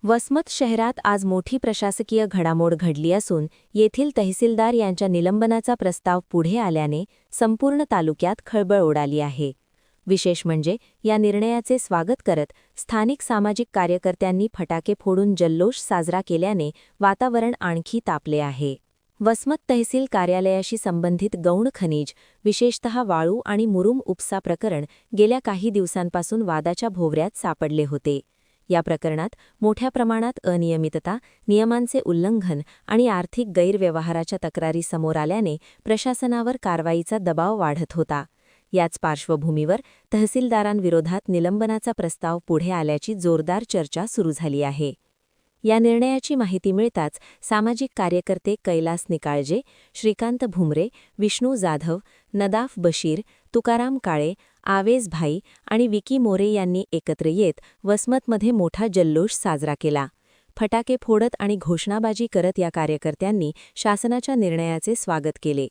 वसमत शहरात आज मोठी प्रशासकीय घडामोड घडली असून येथील तहसीलदार यांच्या निलंबनाचा प्रस्ताव पुढे आल्याने संपूर्ण तालुक्यात खळबळ उडाली आहे. विशेष म्हणजे या निर्णयाचे स्वागत करत स्थानिक सामाजिक कार्यकर्त्यांनी फटाके फोडून जल्लोष साजरा केल्याने वातावरण आणखी तापले आहे. वसमत तहसील कार्यालयाशी संबंधित गौण खनिज, विशेषतः वाळू आणि मुरुम उपसा प्रकरण गेल्या काही दिवसांपासून वादाच्या भोवऱ्यात सापडले होते. या प्रकरणात मोठ्या प्रमाणात अनियमितता, नियमांचे उल्लंघन आणि आर्थिक गैरव्यवहाराच्या तक्रारी समोर आल्याने प्रशासनावर कारवाईचा दबाव वाढत होता. याच पार्श्वभूमीवर तहसीलदारांविरोधात निलंबनाचा प्रस्ताव पुढे आल्याची जोरदार चर्चा सुरू झाली आहे. या निर्णयाची माहिती मिळताच सामाजिक कार्यकर्ते कैलास निकाळजे, श्रीकांत भुमरे, विष्णू जाधव, नदाफ बशीर, तुकाराम काळे, आवेज भाई आणि विकी मोरे यांनी एकत्र येत वसमतमध्ये मोठा जल्लोष साजरा केला. फटाके फोडत आणि घोषणाबाजी करत या कार्यकर्त्यांनी शासनाच्या निर्णयाचे स्वागत केले.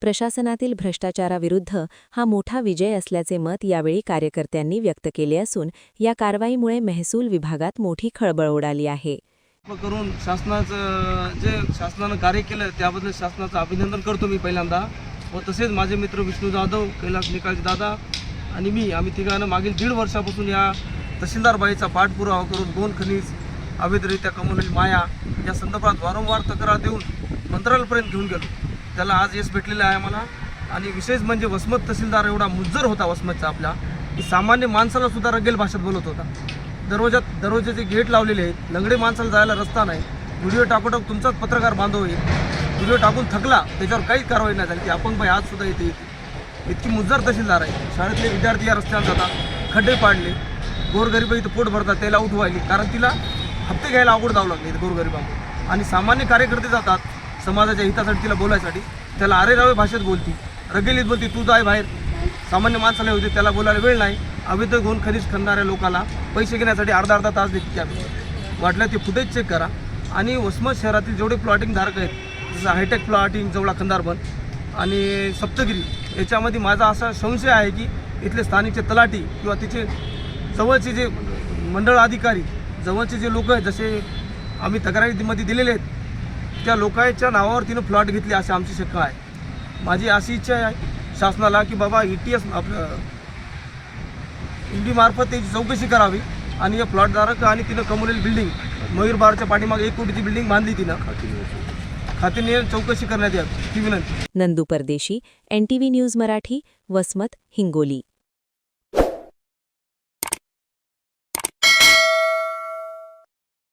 प्रशासनातील भ्रष्टाचाराविरुद्ध हा मोठा विजय असल्याचे मत यावेळी कार्यकर्त्यांनी व्यक्त केले असून या कारवाईमुळे महसूल विभागात मोठी खळबळ उडाली आहे. करून शासनानं कार्य केलं त्याबद्दल शासनाचं अभिनंदन करतो मी पहिल्यांदा. व तसेच माझे मित्र विष्णू जाधव, कैलास निकाळजे दादा आणि मी आम्ही तिघांना मागील 1.5 वर्षापासून या तहसीलदारबाईचा पाठपुरावा करून गौण खनिज, अवैधरित्या कमवलेली माया या संदर्भात वारंवार तक्रार देऊन मंत्रालयापर्यंत घेऊन गेलो. त्याला आज यश भेटलेलं आहे आम्हाला. आणि विशेष म्हणजे वसमत तहसीलदार एवढा मुज्जर होता वसमतचा आपला, की सामान्य माणसाला सुद्धा रगेल भाषेत बोलत होता. दरवाजाचे गेट लावलेले आहेत, लंगडे माणसाला जायला रस्ता नाही. व्हिडिओ टाकोटाक तुमचाच पत्रकार बांधव येईल, व्हिडिओ टाकून थकला त्याच्यावर काहीच कारवाई नाही झाली. ती अपंग बाई आज सुद्धा येते. इतकी मुज्जर तहसीलदार आहे. शाळेतले विद्यार्थी या रस्त्यावर जातात, खड्डे पाडले, गोरगरीबा इथं पोट भरतात त्याला उठवायली, कारण तिला हप्ते घ्यायला अवघड जावं लागले गोरगरिबांना. आणि सामान्य कार्यकर्ते जातात समाजाच्या हितासाठी तिला बोलायसाठी, त्याला अरे रावे भाषेत बोलती, रगेलीत बोलती, तू जाय बाहेर. सामान्य माणसाला होते त्याला बोलायला वेळ नाही. अवैध गौण खनिज खणणाऱ्या लोकांना पैसे घेण्यासाठी अर्धा तास देते. त्या वाटलं ते फुटेज चेक करा. आणि वसमत शहरातील जेवढे प्लॉटिंग धारक आहेत, जसं हायटेक प्लॉटिंग, जवळा खंदारबन आणि सप्तगिरी, याच्यामध्ये माझा असा संशय आहे की इथले स्थानिकचे तलाठी किंवा तिचे जवळचे जे मंडळ अधिकारी, जवळचे जे लोक आहेत, जसे आम्ही तक्रारीमध्ये दिलेले आहेत, त्या लोकांच्या नावावर तिनं प्लॉट घेतले अशी आमची शंका आहे. माझी अशी इच्छा आहे शासनाला की बाबा ETS आपलं ED मार्फत त्याची चौकशी करावी आणि या प्लॉटधारक आणि तिनं कमवलेली बिल्डिंग, मयूर बारच्या पाठीमागे 1 कोटीची बिल्डिंग बांधली तिनं, खात्याने चौकशी करण्यात यावी ही विनंती. नंदू परदेशी, NTV न्यूज मराठी, वसमत, हिंगोली.